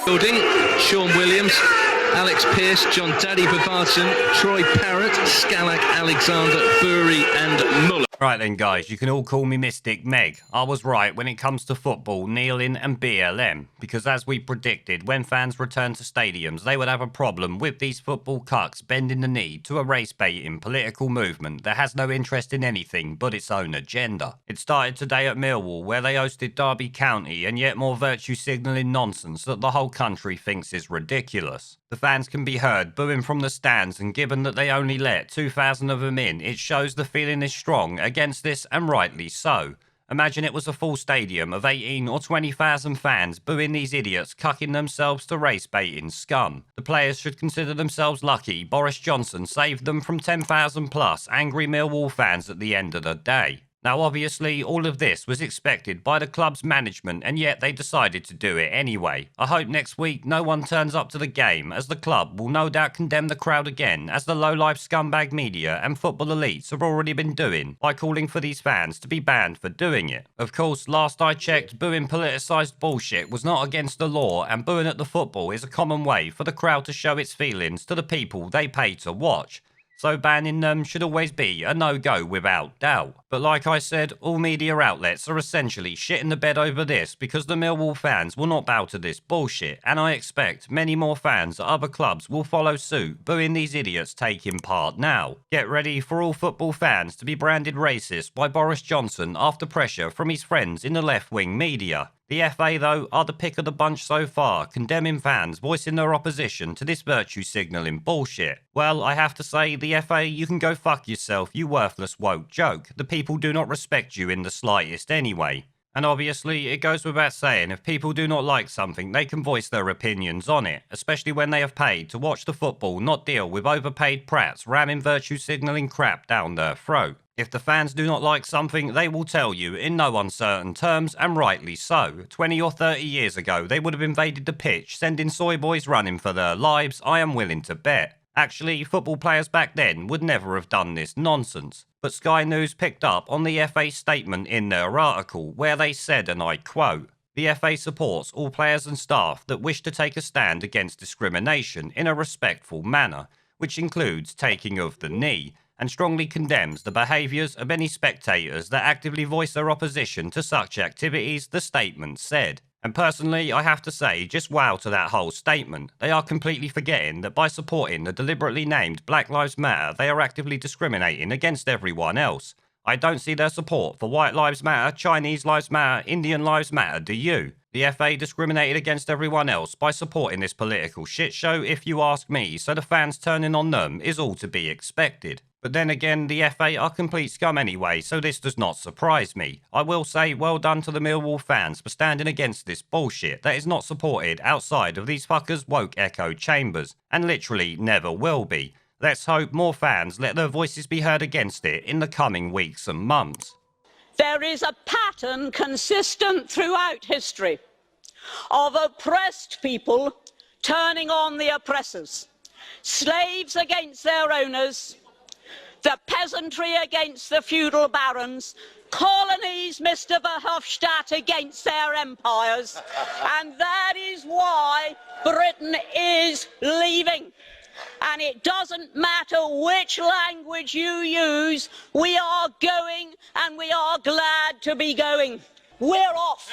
Building, Sean Williams, Alex Pearce, John Daddy Babarton, Troy Parrott, Scalak, Alexander, Burry and Muller. Right then guys, you can all call me Mystic Meg. I was right when it comes to football, kneeling and BLM. Because as we predicted, when fans return to stadiums, they would have a problem with these football cucks bending the knee to a race-baiting political movement that has no interest in anything but its own agenda. It started today at Millwall, where they hosted Derby County and yet more virtue signalling nonsense that the whole country thinks is ridiculous. The fans can be heard booing from the stands, and given that they only let 2,000 of them in, it shows the feeling is strong against this, and rightly so. Imagine it was a full stadium of 18 or 20,000 fans booing these idiots cucking themselves to race-baiting scum. The players should consider themselves lucky Boris Johnson saved them from 10,000 plus angry Millwall fans at the end of the day. Now obviously all of this was expected by the club's management, and yet they decided to do it anyway. I hope next week no one turns up to the game, as the club will no doubt condemn the crowd again, as the low-life scumbag media and football elites have already been doing, by calling for these fans to be banned for doing it. Of course, last I checked, booing politicised bullshit was not against the law, and booing at the football is a common way for the crowd to show its feelings to the people they pay to watch. So banning them should always be a no-go without doubt. But like I said, all media outlets are essentially shitting the bed over this because the Millwall fans will not bow to this bullshit, and I expect many more fans at other clubs will follow suit, booing these idiots taking part now. Get ready for all football fans to be branded racist by Boris Johnson after pressure from his friends in the left-wing media. The FA, though, are the pick of the bunch so far, condemning fans voicing their opposition to this virtue signalling bullshit. Well, I have to say, the FA, you can go fuck yourself, you worthless woke joke. The people do not respect you in the slightest anyway. And obviously, it goes without saying, if people do not like something, they can voice their opinions on it, especially when they have paid to watch the football, not deal with overpaid prats ramming virtue signalling crap down their throat. If the fans do not like something, they will tell you in no uncertain terms, and rightly so. 20 or 30 years ago, they would have invaded the pitch, sending soy boys running for their lives, I am willing to bet. Actually, football players back then would never have done this nonsense. But Sky News picked up on the FA statement in their article, where they said, and I quote, "The FA supports all players and staff that wish to take a stand against discrimination in a respectful manner, which includes taking of the knee, and strongly condemns the behaviours of any spectators that actively voice their opposition to such activities," the statement said. And personally, I have to say, just wow to that whole statement. They are completely forgetting that by supporting the deliberately named Black Lives Matter, they are actively discriminating against everyone else. I don't see their support for White Lives Matter, Chinese Lives Matter, Indian Lives Matter, do you? The FA discriminated against everyone else by supporting this political shit show, if you ask me, so the fans turning on them is all to be expected. But then again, the FA are complete scum anyway, so this does not surprise me. I will say well done to the Millwall fans for standing against this bullshit that is not supported outside of these fuckers' woke echo chambers, and literally never will be. Let's hope more fans let their voices be heard against it in the coming weeks and months. There is a pattern consistent throughout history of oppressed people turning on the oppressors, slaves against their owners, the peasantry against the feudal barons, colonies, Mr. Verhofstadt, against their empires. And that is why Britain is leaving. And it doesn't matter which language you use, we are going, and we are glad to be going. We're off.